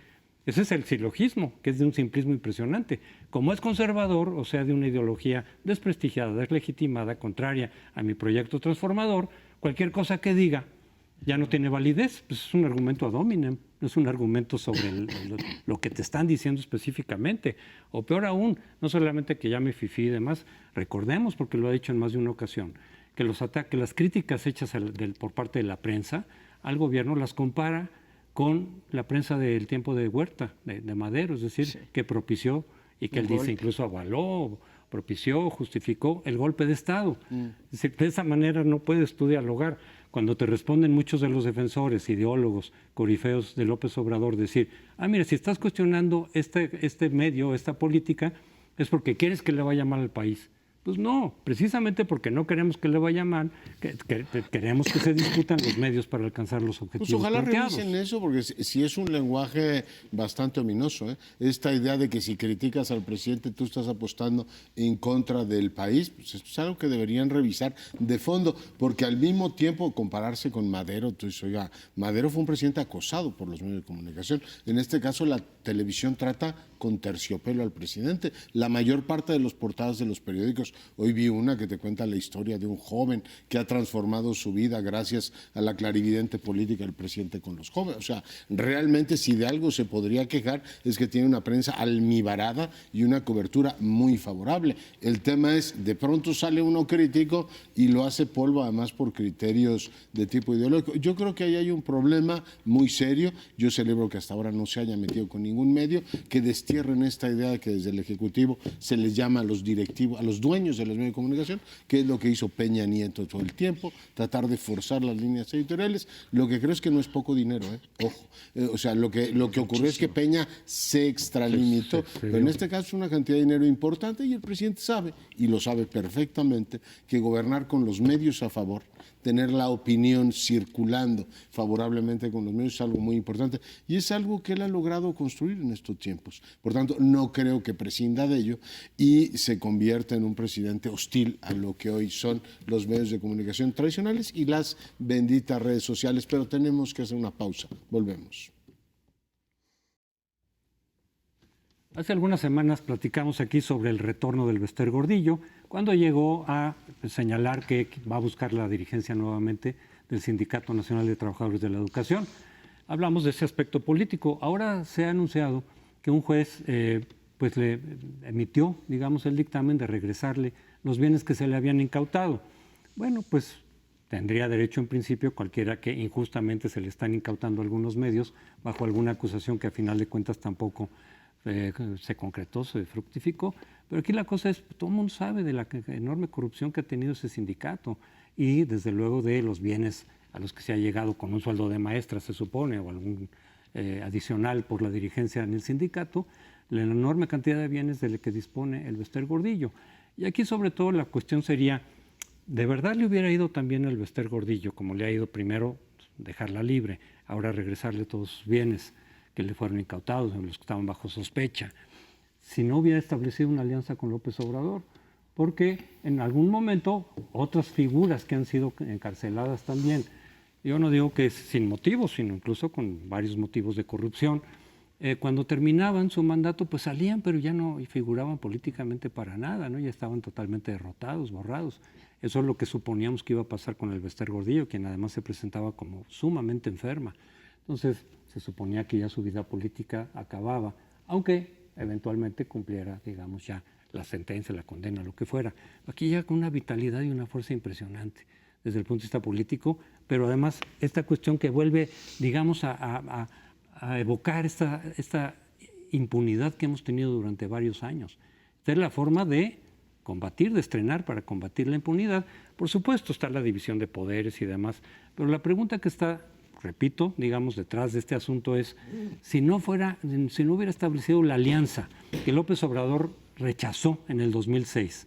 Ese es el silogismo, que es de un simplismo impresionante. Como es conservador, o sea, de una ideología desprestigiada, deslegitimada, contraria a mi proyecto transformador, cualquier cosa que diga ya no tiene validez. Pues es un argumento ad hominem, no es un argumento sobre lo que te están diciendo específicamente. O peor aún, no solamente que llame fifí y demás, recordemos, porque lo ha dicho en más de una ocasión, que las críticas hechas por parte de la prensa al gobierno las compara con la prensa del tiempo de Huerta, de Madero, es decir, que propició y que él dice incluso avaló, propició, justificó el golpe de Estado. Es decir, de esa manera no puedes tú dialogar. Cuando te responden muchos de los defensores, ideólogos, corifeos de López Obrador, decir, mira, si estás cuestionando este medio, esta política, es porque quieres que le vaya mal al país. Pues no, precisamente porque no queremos que le vaya mal, queremos que se discutan los medios para alcanzar los objetivos. Pues ojalá planteados. revisen eso, porque si es un lenguaje bastante ominoso, esta idea de que si criticas al presidente tú estás apostando en contra del país, pues esto es algo que deberían revisar de fondo, porque al mismo tiempo compararse con Madero, tú dices, oiga, Madero fue un presidente acosado por los medios de comunicación. En este caso la televisión trata con terciopelo al presidente. La mayor parte de los portadas de los periódicos años. Hoy vi una que te cuenta la historia de un joven que ha transformado su vida gracias a la clarividente política del presidente con los jóvenes. O sea, realmente si de algo se podría quejar es que tiene una prensa almibarada y una cobertura muy favorable. El tema es, de pronto sale uno crítico y lo hace polvo además por criterios de tipo ideológico. Yo creo que ahí hay un problema muy serio. Yo celebro que hasta ahora no se haya metido con ningún medio, que destierren esta idea de que desde el Ejecutivo se les llama a los directivos, a los dueños de los medios de comunicación, que es lo que hizo Peña Nieto todo el tiempo, tratar de forzar las líneas editoriales. Lo que creo es que no es poco dinero, ojo. O sea, lo que ocurrió es que Peña se extralimitó, pero en este caso es una cantidad de dinero importante y el presidente sabe, y lo sabe perfectamente, que gobernar con los medios a favor, tener la opinión circulando favorablemente con los medios es algo muy importante y es algo que él ha logrado construir en estos tiempos. Por tanto, no creo que prescinda de ello y se convierta en un presidente hostil a lo que hoy son los medios de comunicación tradicionales y las benditas redes sociales, pero tenemos que hacer una pausa. Volvemos. Hace algunas semanas platicamos aquí sobre el retorno del Bester Gordillo, cuando llegó a señalar que va a buscar la dirigencia nuevamente del Sindicato Nacional de Trabajadores de la Educación. Hablamos de ese aspecto político. Ahora se ha anunciado que un juez pues le emitió, digamos, el dictamen de regresarle los bienes que se le habían incautado. Bueno, pues tendría derecho en principio cualquiera que injustamente se le están incautando algunos medios bajo alguna acusación que a final de cuentas tampoco se concretó, se fructificó, pero aquí la cosa es, todo el mundo sabe de la enorme corrupción que ha tenido ese sindicato y desde luego de los bienes a los que se ha llegado con un sueldo de maestra, se supone, o algún adicional por la dirigencia en el sindicato, la enorme cantidad de bienes de los que dispone el Bester Gordillo. Y aquí sobre todo la cuestión sería, ¿de verdad le hubiera ido también al Bester Gordillo, como le ha ido primero dejarla libre, ahora regresarle todos sus bienes que le fueron incautados, los que estaban bajo sospecha, si no hubiera establecido una alianza con López Obrador? Porque en algún momento otras figuras que han sido encarceladas también, yo no digo que es sin motivos, sino incluso con varios motivos de corrupción, cuando terminaban su mandato pues salían, pero ya no figuraban políticamente para nada, ¿no? Ya estaban totalmente derrotados, borrados. Eso es lo que suponíamos que iba a pasar con el Bester Gordillo, quien además se presentaba como sumamente enferma. Entonces se suponía que ya su vida política acababa, aunque eventualmente cumpliera, digamos, ya la sentencia, la condena, lo que fuera. Aquí ya con una vitalidad y una fuerza impresionante desde el punto de vista político, pero además esta cuestión que vuelve, digamos, a evocar esta impunidad que hemos tenido durante varios años. Esta es la forma de combatir, de estrenar para combatir la impunidad. Por supuesto está la división de poderes y demás, pero la pregunta que está, repito, digamos, detrás de este asunto es, si no hubiera establecido la alianza que López Obrador rechazó en el 2006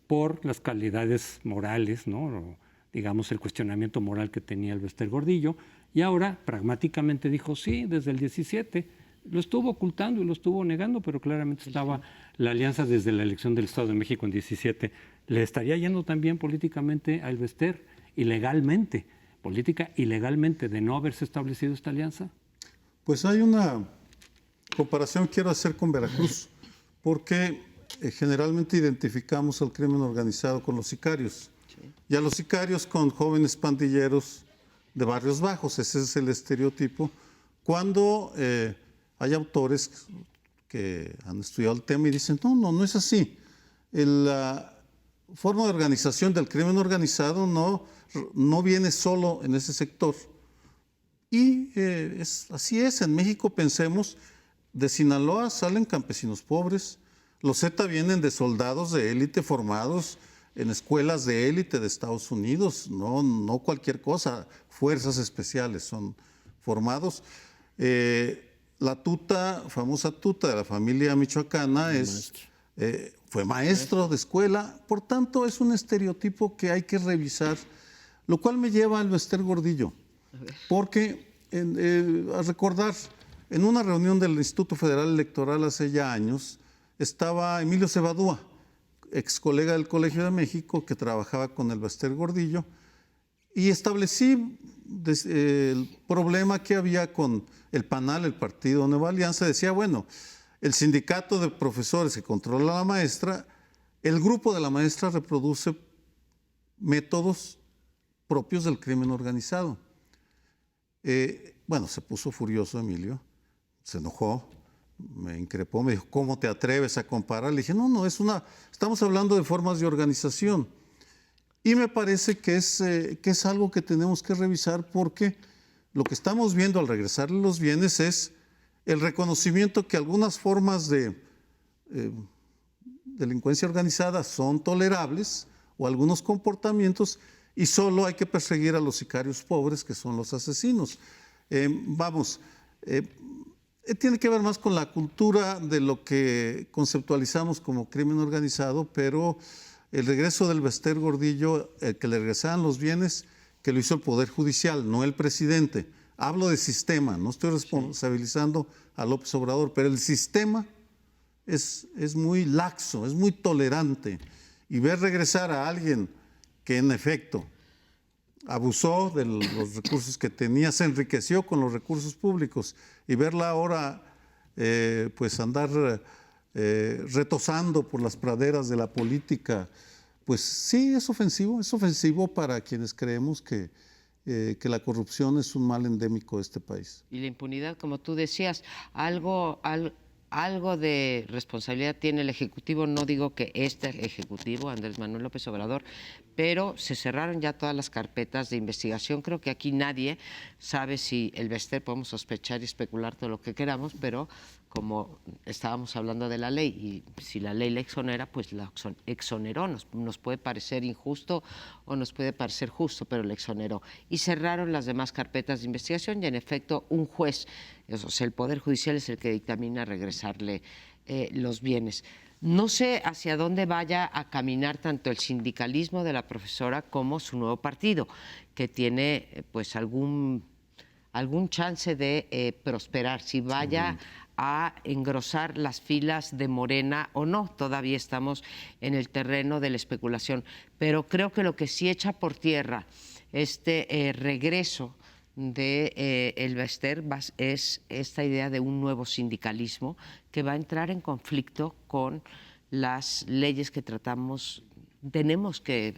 por las calidades morales, ¿no? O, digamos, el cuestionamiento moral que tenía el Bester Gordillo, y ahora pragmáticamente dijo sí, desde el 17, lo estuvo ocultando y lo estuvo negando, pero claramente estaba la alianza desde la elección del Estado de México en 17. ¿Le estaría yendo también políticamente al Bester, ilegalmente, política ilegalmente, de no haberse establecido esta alianza? Pues hay una comparación que quiero hacer con Veracruz, porque generalmente identificamos al crimen organizado con los sicarios, y a los sicarios con jóvenes pandilleros de barrios bajos. Ese es el estereotipo. Cuando hay autores que han estudiado el tema y dicen, no es así. La forma de organización del crimen organizado no viene solo en ese sector. Y así es. En México, pensemos, de Sinaloa salen campesinos pobres. Los Zeta vienen de soldados de élite formados en escuelas de élite de Estados Unidos, no cualquier cosa, fuerzas especiales son formados. La tuta, famosa tuta de la familia michoacana, fue maestro de escuela, por tanto es un estereotipo que hay que revisar, lo cual me lleva al Bester Gordillo, porque a recordar, en una reunión del Instituto Federal Electoral hace ya años, estaba Emilio Cebadúa, ex colega del Colegio de México, que trabajaba con el Bester Gordillo, y establecí el problema que había con el PANAL, el Partido Nueva Alianza. Decía, bueno, el sindicato de profesores que controla la maestra El grupo de la maestra reproduce métodos propios del crimen organizado. Bueno, se puso furioso Emilio, se enojó, me increpó, me dijo, ¿cómo te atreves a comparar? Le dije, no, estamos hablando de formas de organización. Y me parece que es algo que tenemos que revisar, porque lo que estamos viendo al regresarle los bienes es el reconocimiento que algunas formas de delincuencia organizada son tolerables, o algunos comportamientos, y solo hay que perseguir a los sicarios pobres, que son los asesinos. Tiene que ver más con la cultura de lo que conceptualizamos como crimen organizado, pero el regreso del Bester Gordillo, que le regresaran los bienes, que lo hizo el Poder Judicial, no el presidente. Hablo de sistema, no estoy responsabilizando a López Obrador, pero el sistema es muy laxo, es muy tolerante. Y ver regresar a alguien que en efecto abusó de los recursos que tenía, se enriqueció con los recursos públicos, y verla ahora pues andar retosando por las praderas de la política, pues sí, es ofensivo para quienes creemos que la corrupción es un mal endémico de este país. Y la impunidad, como tú decías, algo de responsabilidad tiene el Ejecutivo. No digo que este Ejecutivo, Andrés Manuel López Obrador, pero se cerraron ya todas las carpetas de investigación. Creo que aquí nadie sabe si el Bester, podemos sospechar y especular todo lo que queramos, pero como estábamos hablando de la ley, y si la ley le exonera, pues la exoneró. Nos puede parecer injusto o nos puede parecer justo, pero le exoneró. Y cerraron las demás carpetas de investigación, y en efecto un juez, o sea, el Poder Judicial es el que dictamina regresarle los bienes. No sé hacia dónde vaya a caminar tanto el sindicalismo de la profesora como su nuevo partido, que tiene pues algún chance de prosperar, si vaya a engrosar las filas de Morena o no. Todavía estamos en el terreno de la especulación, pero creo que lo que sí echa por tierra este regreso de el Bester es esta idea de un nuevo sindicalismo que va a entrar en conflicto con las leyes que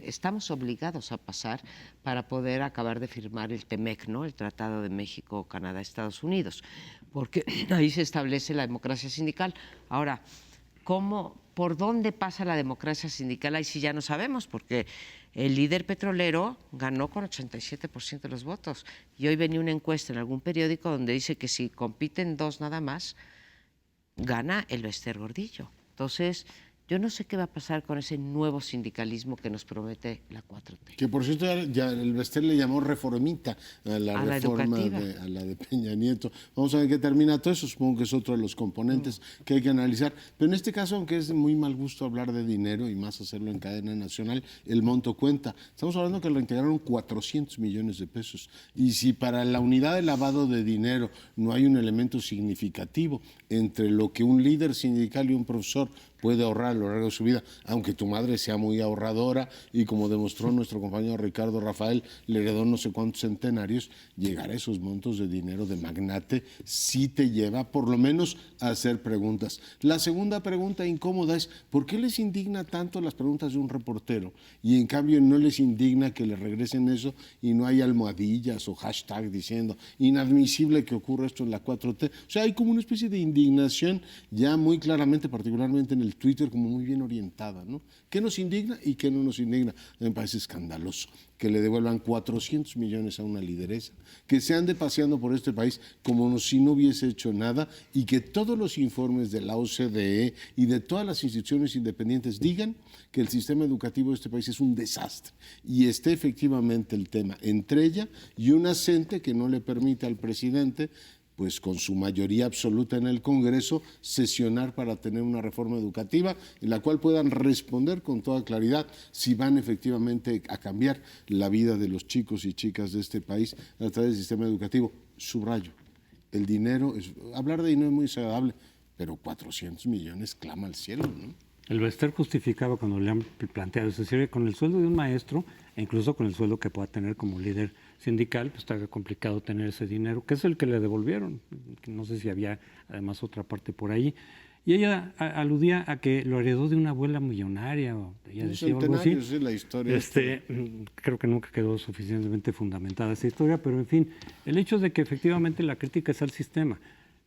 estamos obligados a pasar para poder acabar de firmar el TEMEC, ¿no? El Tratado de México, Canadá, Estados Unidos, porque ahí se establece la democracia sindical. Ahora, ¿por dónde pasa la democracia sindical? Ahí sí ya no sabemos, porque el líder petrolero ganó con 87% de los votos, y hoy venía una encuesta en algún periódico donde dice que si compiten dos nada más, gana el Bester Gordillo. Entonces, yo no sé qué va a pasar con ese nuevo sindicalismo que nos promete la 4T. Que por cierto ya el Bester le llamó reformita a la reforma a la de Peña Nieto. Vamos a ver qué termina todo eso. Supongo que es otro de los componentes que hay que analizar. Pero en este caso, aunque es de muy mal gusto hablar de dinero y más hacerlo en cadena nacional, el monto cuenta. Estamos hablando que lo integraron 400 millones de pesos. Y si para la unidad de lavado de dinero no hay un elemento significativo entre lo que un líder sindical y un profesor puede ahorrar a lo largo de su vida, aunque tu madre sea muy ahorradora y, como demostró nuestro compañero Ricardo Rafael, le heredó no sé cuántos centenarios, llegar a esos montos de dinero de magnate sí te lleva por lo menos a hacer preguntas. La segunda pregunta incómoda es, ¿por qué les indigna tanto las preguntas de un reportero y en cambio no les indigna que le regresen eso y no hay almohadillas o hashtag diciendo inadmisible que ocurra esto en la 4T? O sea, hay como una especie de indignación ya muy claramente, particularmente en el Twitter, como muy bien orientada, ¿no? ¿Qué nos indigna y qué no nos indigna? Me parece escandaloso que le devuelvan 400 millones a una lideresa, que se ande paseando por este país como si no hubiese hecho nada, y que todos los informes de la OCDE y de todas las instituciones independientes digan que el sistema educativo de este país es un desastre, y esté efectivamente el tema entre ella y un asente que no le permite al presidente, pues con su mayoría absoluta en el Congreso, sesionar para tener una reforma educativa en la cual puedan responder con toda claridad si van efectivamente a cambiar la vida de los chicos y chicas de este país a través del sistema educativo. Subrayo, el dinero, hablar de dinero es muy desagradable, pero 400 millones clama al cielo, ¿no? El Bester justificaba cuando le han planteado, es decir, con el sueldo de un maestro, e incluso con el sueldo que pueda tener como líder sindical, pues está complicado tener ese dinero, que es el que le devolvieron. No sé si había además otra parte por ahí. Y ella aludía a que lo heredó de una abuela millonaria, o ella Un decía algo así. centenario, sí, la historia. Creo que nunca quedó suficientemente fundamentada esa historia, pero en fin, el hecho de que efectivamente la crítica es al sistema,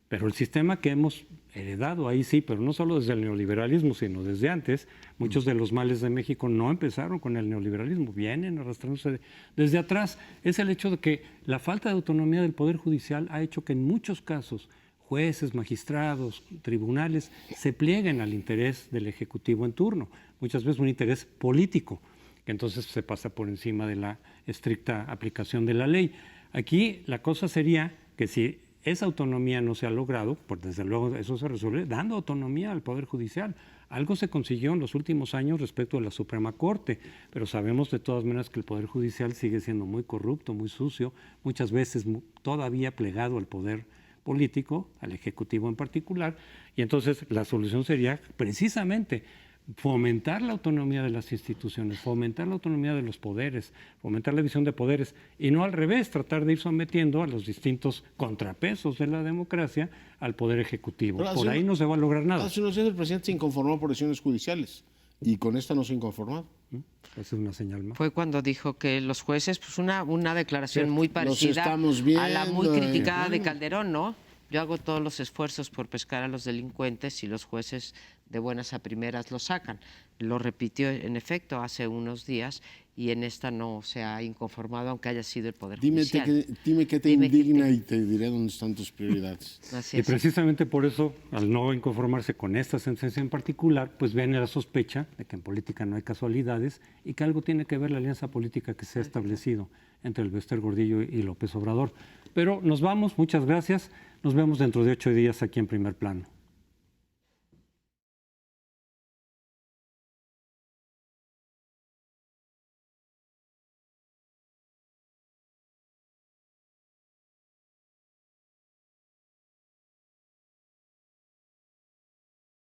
pero el sistema que hemos heredado ahí sí, pero no solo desde el neoliberalismo, sino desde antes, muchos de los males de México no empezaron con el neoliberalismo, vienen arrastrándose desde atrás. Es el hecho de que la falta de autonomía del Poder Judicial ha hecho que en muchos casos jueces, magistrados, tribunales se plieguen al interés del Ejecutivo en turno, muchas veces un interés político, que entonces se pasa por encima de la estricta aplicación de la ley. Aquí la cosa sería que si esa autonomía no se ha logrado, pues desde luego eso se resuelve dando autonomía al Poder Judicial. Algo se consiguió en los últimos años respecto a la Suprema Corte, pero sabemos de todas maneras que el Poder Judicial sigue siendo muy corrupto, muy sucio, muchas veces todavía plegado al poder político, al Ejecutivo en particular, y entonces la solución sería precisamente fomentar la autonomía de las instituciones, fomentar la autonomía de los poderes, fomentar la división de poderes, y no al revés, tratar de ir sometiendo a los distintos contrapesos de la democracia al Poder Ejecutivo. Por ahí no se va a lograr nada. Hace unos días el presidente se inconformó por decisiones judiciales y con esta no se ha inconformado. Esa es una señal más. Fue cuando dijo que los jueces, pues una declaración Cierto. muy parecida estamos a la muy viendo, criticada de Calderón, ¿no? Yo hago todos los esfuerzos por pescar a los delincuentes y los jueces de buenas a primeras lo sacan. Lo repitió en efecto hace unos días y en esta no se ha inconformado, aunque haya sido el Poder Judicial. Dime qué te indigna y te diré dónde están tus prioridades. Así Y es. precisamente por eso, al no inconformarse con esta sentencia en particular, pues viene la sospecha de que en política no hay casualidades y que algo tiene que ver la alianza política que se ha establecido entre el Bester Gordillo y López Obrador. Pero nos vamos, muchas gracias. Nos vemos dentro de 8 días aquí en Primer Plano.